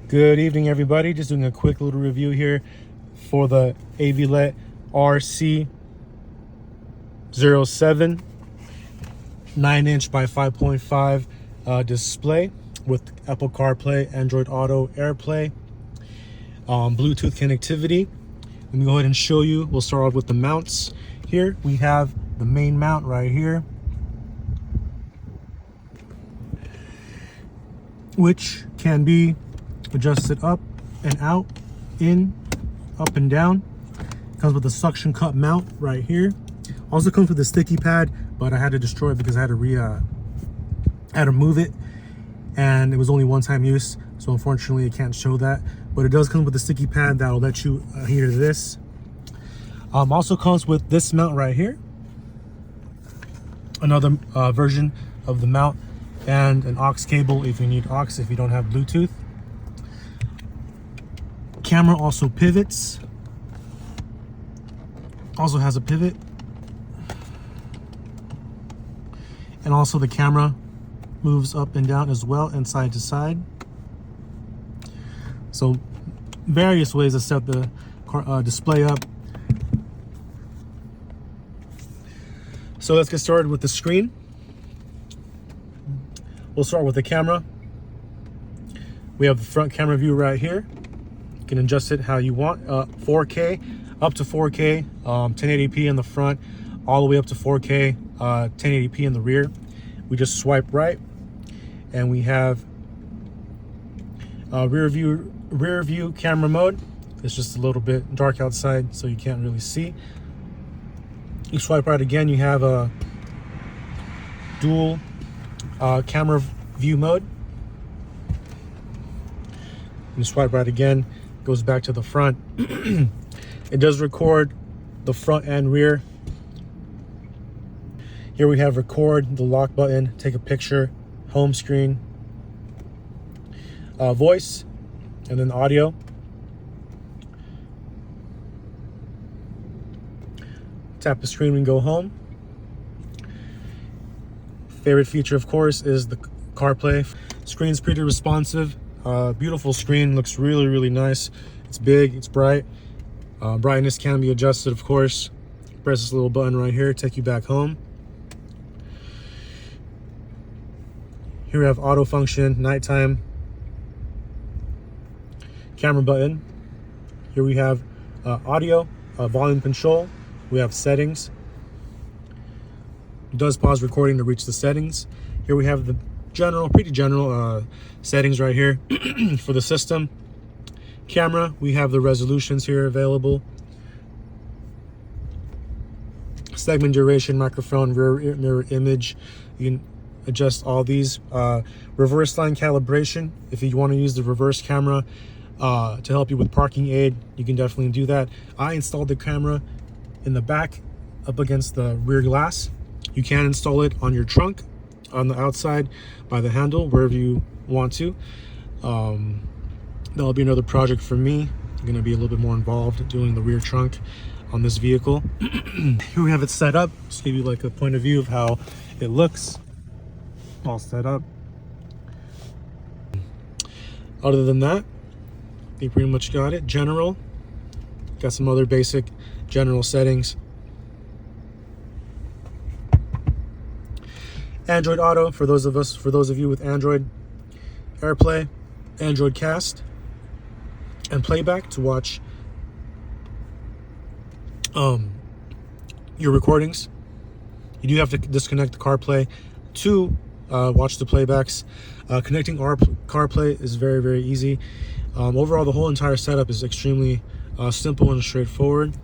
Good evening, everybody. Just doing a quick little review here for the AVLET RC07 9-inch by 5.5 display with Apple Carplay, Android Auto, AirPlay, Bluetooth connectivity. Let me go ahead and show you. We'll start off with the mounts. Here we have the main mount right here, which can be adjusted up and out, in, up and down. Comes with a suction cup mount right here. Also comes with a sticky pad, but I had to destroy it because I had to move it, and it was only one-time use, so unfortunately I can't show that. But it does come with a sticky pad that'll let you adhere to this. Also comes with this mount right here, another version of the mount, and an aux cable if you need aux, if you don't have Bluetooth. Camera also pivots, also has a pivot, and also the camera moves up and down as well, and side to side. So various ways to set the display up. So let's get started with the screen. We'll start with the camera. We have the front camera view right here. You can adjust it how you want. 4K, up to 4K, 1080p in the front, all the way up to 4K, 1080p in the rear. We just swipe right, and we have rear view camera mode. It's just a little bit dark outside, so you can't really see. You swipe right again, you have a dual camera view mode. You swipe right again, goes back to the front. It does record the front and rear. Here we have record, the lock button, take a picture, home screen, voice, and then audio. Tap the screen and go home. Favorite feature, of course, is the CarPlay. Screen's pretty responsive. Beautiful screen, looks really nice. It's big, it's bright. Brightness can be adjusted, of course. Press this little button right here, take you back home. Here we have auto function, nighttime, camera button. Here we have audio, volume control. We have settings. It does pause recording to reach the settings. Here we have the pretty general settings right here for the system. Camera, we have the resolutions here available. Segment duration, microphone, rear mirror image. You can adjust all these. Reverse line calibration, if you want to use the reverse camera to help you with parking aid, you can definitely do that. I installed the camera in the back up against the rear glass. You can install it on your trunk, on the outside by the handle, wherever you want to. That'll be another project for me. I'm gonna be a little bit more involved doing the rear trunk on this vehicle. Here we have it set up. Just give you like a point of view of how it looks all set up. Other than that, you pretty much got it. General, got some other basic general settings. Android Auto for those of you with Android, AirPlay, Android Cast, and playback to watch your recordings. You do have to disconnect the CarPlay to watch the playbacks. Connecting our CarPlay is very easy. Overall, the whole entire setup is extremely simple and straightforward.